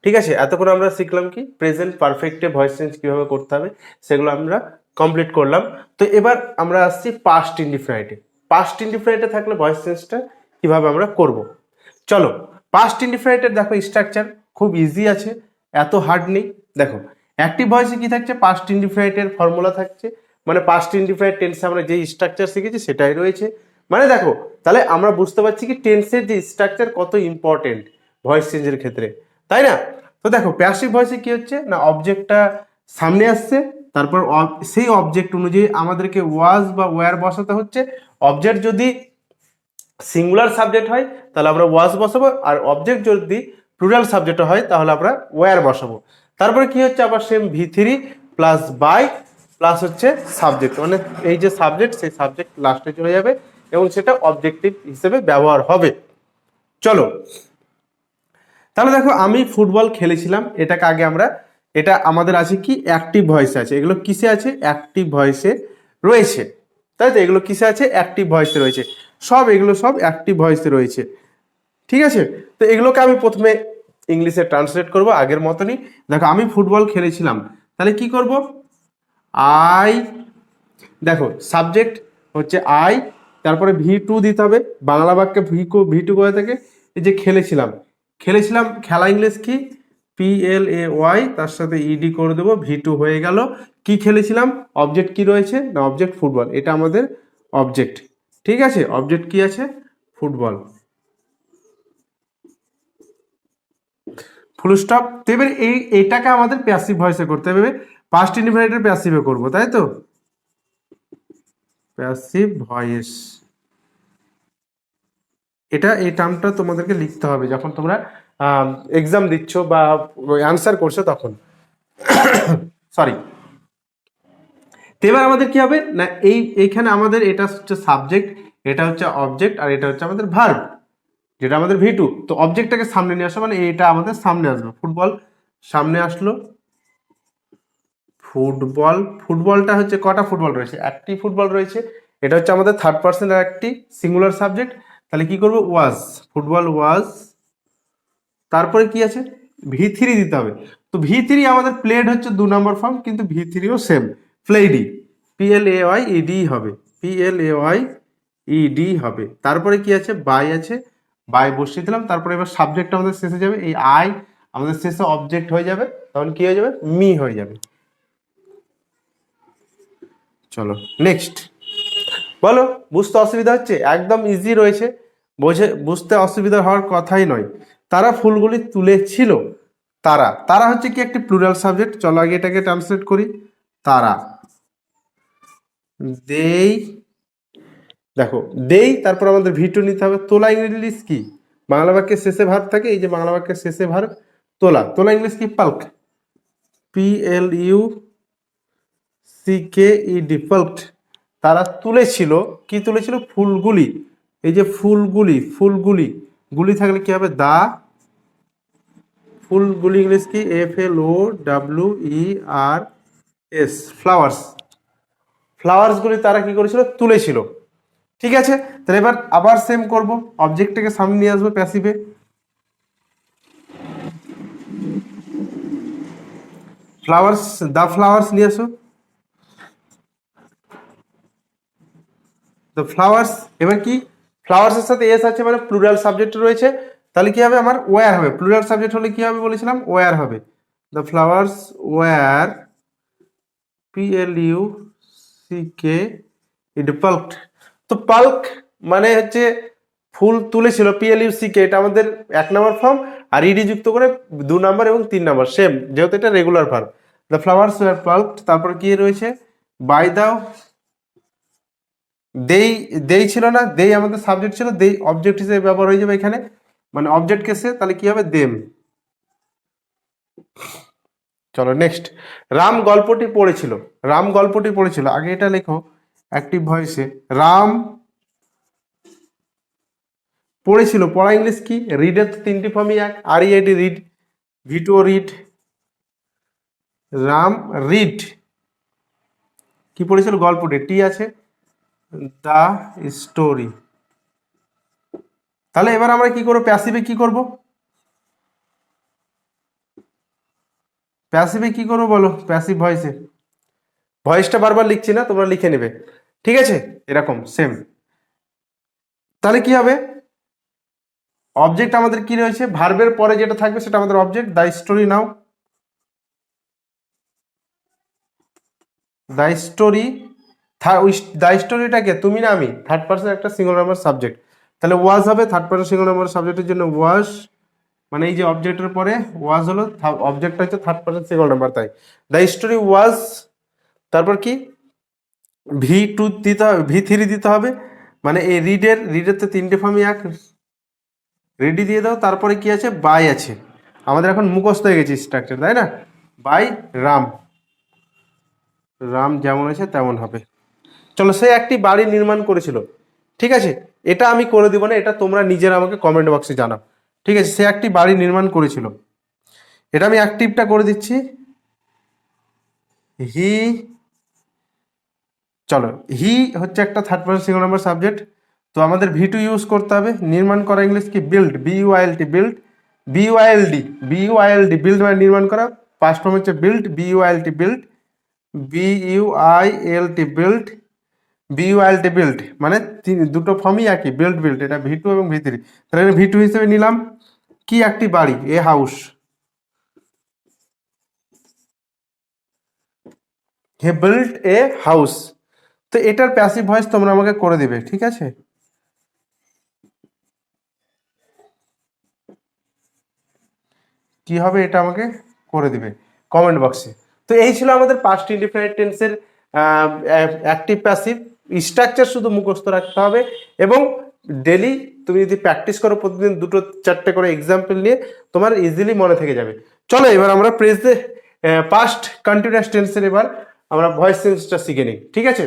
ঠিক আছে, এতক্ষণ আমরা শিখলাম কি প্রেজেন্ট পারফেক্টে ভয়েস চেঞ্জ কিভাবে করতে হবে, সেগুলো আমরা কমপ্লিট করলাম। তো এবার আমরা আসছি পাস্ট ইনডিফিনাইটে। পাস্ট ইনডিফিনাইটে থাকলে ভয়েস চেঞ্জটা কিভাবে আমরা করব। চলো, পাস্ট ইনডিফিনাইটের দেখো স্ট্রাকচার খুব ইজি আছে, এত হার্ড নেই। দেখো অ্যাক্টিভ ভয়েসে কি থাকছে, পাস্ট ইনডিফিনাইটের ফর্মুলা থাকছে, মানে পাস্ট ইনডিফিনাইট টেন্সে আমরা যে স্ট্রাকচার শিখেছি সেটাই রয়েছে। মানে দেখো তাহলে আমরা বুঝতে পারছি কি টেন্সের যে স্ট্রাকচার কত ইম্পর্টেন্ট ভয়েস চেঞ্জের ক্ষেত্রে, তাই না? তো দেখো প্যাসিভ ভয়েসে কি হচ্ছে না, অবজেক্টটা সামনে আসছে, তারপর সেই অবজেক্ট অনুযায়ী আমাদেরকে ওয়াজ বা ওয়্যার বসাতে হচ্ছে। অবজেক্ট যদি সিঙ্গুলার সাবজেক্ট হয় তাহলে আমরা ওয়াজ বসাবো, আর অবজেক্ট যদি প্লুরাল সাবজেক্ট হয় তাহলে আমরা ওয়্যার বসাবো। তারপরে কি হচ্ছে আবার same V3 plus by plus হচ্ছে সাবজেক্ট, মানে এই যে সাবজেক্ট সেই সাবজেক্ট লাস্টে চলে যাবে এবং সেটা অবজেক্টিভ হিসেবে ব্যবহার হবে। চলো তাহলে দেখো আমি ফুটবল খেলেছিলাম, এটাকে আগে আমরা, এটা আমাদের আছে কি অ্যাক্টিভ ভয়েসে আছে, এগুলো কিসে আছে অ্যাক্টিভ ভয়েসে রয়েছে, তাই তো? এগুলো কিসে আছে অ্যাক্টিভ ভয়েসে রয়েছে, এগুলো সব অ্যাক্টিভ ভয়েসে রয়েছে। ঠিক আছে, তো এগুলোকে আমি প্রথমে ইংলিশে ট্রান্সলেট করব আগের মতনই। দেখো আমি ফুটবল খেলেছিলাম, তাহলে কি করব, আই, দেখো সাবজেক্ট হচ্ছে আই, তারপরে V2 দিতে হবে, বাংলা বাক্যে V2 কোথা থেকে, এই যে খেলেছিলাম, খেলেছিলাম খেলা ইংলিশ কি PLAY, তার সাথে ED করে দেবো, V2 হয়ে গেল। কি খেলেছিলাম, অবজেক্ট কি রয়েছে না, অবজেক্ট ফুটবল, এটা আমাদের অবজেক্ট। ঠিক আছে, অবজেক্ট কি আছে ফুটবল, ফুল স্টপ। তো এবার এইটাকে আমাদের প্যাসিভ ভয়েসে করতে হবে, পাস্ট ইনডিফিনিটের প্যাসিভে করব, তাই তো? প্যাসিভ ভয়েস, এই টার্মটা তোমাদেরকে লিখতে হবে যখন তোমরা এক্সাম দিচ্ছ বা অ্যান্সার করছো তখন। সরি। তো এবার আমাদের কি হবে না, এইখানে আমাদের এটা হচ্ছে সাবজেক্ট, এটা হচ্ছে অবজেক্ট, আর এটা হচ্ছে আমাদের ভার্ব, যেটা আমাদের V2। তো অবজেক্টটাকে সামনে নিয়ে আসো, মানে এটা আমাদের সামনে আসবে, ফুটবল সামনে আসলো, ফুটবল, ফুটবলটা হচ্ছে কটা ফুটবল রয়েছে, একটি ফুটবল রয়েছে, এটা হচ্ছে আমাদের থার্ড পার্সন আর একটি সিঙ্গুলার সাবজেক্ট। তাহলে কি করবো, ওয়াজ, ফুটবল ওয়াজ, তারপরে কি আছে V3 দিতে হবে। তো V3 আমাদের প্লেড হচ্ছে 2 নম্বর ফর্ম, কিন্তু V3ও সেম প্লেডি, PLAYED হবে, PLAYED হবে। তারপরে কি আছে, বাই আছে, বাই বসিয়ে দিলাম। তারপরে এবার সাবজেক্ট আমাদের শেষে যাবে, এই আই আমাদের শেষে অবজেক্ট হয়ে যাবে, তখন কি হয়ে যাবে, মি হয়ে যাবে। চলো নেক্সট, বলো বুঝতে অসুবিধা হচ্ছে? একদম ইজি রয়েছে, বুঝতে অসুবিধা হওয়ার কথাই নয়। তারা ফুলগুলি তুলেছিল, তারা, তারা হচ্ছে কি একটি প্লুরাল সাবজেক্ট, চলো আগে এটাকে ট্রান্সলেট করি। তারা, দেই, দেখো দেই, তারপর আমাদের V2 নিতে হবে। তোলা ইংলিশ কি, বাংলা বাক্যের শেষে ভার্ব থাকে, এই যে বাংলা বাক্যের শেষে ভার্ব তোলা, তোলা ইংলিশ কি পাল্ক, PLUCKED, পাল্কড। তারা তুলেছিল, কি তুলেছিল, ফুলগুলি, এই যে ফুলগুলি, ফুলগুলি, গুলি থাকলে কি হবে, দা, ফুলগুলি ইংলিশ কি FLOWERS, ফ্লাওয়ার্স, ফ্লাওয়ার্সগুলি তারা কি করেছিল, তুলেছিল। ঠিক আছে, তাহলে এবার আবার সেম করব, অবজেক্টটাকে সামনে নিয়ে আসবো প্যাসিভে, ফ্লাওয়ার্স, দা ফ্লাওয়ার্স নিয়ে আসো, দ্য ফ্লাওয়ার্স। এবার কি, ফ্লাওয়ার্সের সাথে এস আছে মানে প্লুরাল সাবজেক্ট রয়েছে, তাহলে কি হবে, আমার ওয়্যার হবে, প্লুরাল সাবজেক্ট হলে কি হবে বলেছিলাম, ওয়্যার হবে। The flowers were, PLUCKED, plucked. তো পাল্ক মানে হচ্ছে ফুল তুলেছিল, PLUCK, এটা আমাদের 1 নম্বর ফর্ম, আর ইডি যুক্ত করে 2 নম্বর এবং 3 নম্বর, সেম, যেহেতু এটা regular verb. The flowers were plucked, তারপর কি রয়েছে, বাই দাও, দেই, দেই ছিল না, দেই আমাদের সাবজেক্ট ছিল, দেই অবজেক্ট হিসেবে ব্যবহার হয়ে যাবে এখানে, মানে অবজেক্ট কেসে, তাহলে কি হবে, দেম। চলো নেক্সট, রাম গল্পটি পড়েছিল, রাম গল্পটি পড়েছিল, আগে এটা লেখো অ্যাক্টিভ ভয়েসে, রাম পড়েছিল, পড়া ইংলিশ কি, রিডের তো 3টি ফর্মই এক, READ read, V2 read, Ram read, কি পড়েছিল, গল্পটি, টি আছে, দা স্টোরি। তাহলে এবার আমরা কি করবো, প্যাসিভে কি করব, প্যাসিভে কি করবো বলো, প্যাসিভ ভয়েসে ভয়েসটা বারবার লিখছি না, তোমরা লিখে নেবে, ঠিক আছে, এরকম সেম। তাহলে কি হবে, অবজেক্ট আমাদের কি রয়েছে, ভার্বের পরে যেটা থাকবে সেটা আমাদের object. The story now, the story, the স্টোরিটাকে তুমি না আমি, থার্ড পার্সন একটা সিঙ্গল নাম্বার সাবজেক্ট, তাহলে ওয়াজ হবে থার্ড পার্সন সিঙ্গল নাম্বার সাবজেক্টের জন্য ওয়াজ, মানে এই যে অবজেক্টের পরে ওয়াজ হলো, অবজেক্টটা হচ্ছে থার্ড পার্সন সিঙ্গল নাম্বার, তাই দ্য স্টোরি ওয়াজ, তারপর কি V2 দিতে হবে, V3 দিতে হবে, মানে এই রিডের তো তিনটে ফর্মই এক, রেডি দিয়ে দাও, তারপরে কি আছে, বাই আছে, আমাদের এখন মুখস্থ হয়ে গেছে স্ট্রাকচার, তাই না, বাই রাম, রাম যেমন আছে তেমন হবে। চলো, সে একটি বাড়ি নির্মাণ করেছিল, ঠিক আছে, এটা আমি করে দিব না, এটা তোমরা নিজেরা আমাকে কমেন্ট বক্সে জানাও, ঠিক আছে, সে একটি বাড়ি নির্মাণ করেছিল, এটা আমি অ্যাক্টিভটা করে দিচ্ছি, হি, চলো হি হচ্ছে একটা third person single number subject, তো আমাদের V2 ইউজ করতে হবে। নির্মাণ করা ইংলিশ কি, build, BUILD, build, BUILD build মানে নির্মাণ করা, পাস্ট ফর্ম হচ্ছে build, BUILD build, build, build মানে দুটো ফর্মই একই, বিল্ড, এটা V2 এবং V3, তাহলে V2 হিসেবে নিলাম কি, একটি বাড়ি, a house, he build a house, তো এটার প্যাসিভ ভয়েস তোমরা আমাকে করে দিবে, ঠিক আছে, কি হবে এটা আমাকে করে দিবে কমেন্ট বক্সে। তো এই ছিল আমাদের পাস্ট ইনডিফিনিট টেন্সের অ্যাক্টিভ প্যাসিভ স্ট্রাকচার, শুধু মুখস্থ রাখতে হবে, এবং ডেলি তুমি যদি প্র্যাকটিস করো প্রতিদিন দুটো চারটে করে এক্সাম্পল নিয়ে, তোমার ইজিলি মনে থেকে যাবে। চলো এবার আমরা পাস্ট কন্টিনিউয়াস টেন্সের এবার আমরা ভয়েস চেঞ্জটা শিখে নিই, ঠিক আছে।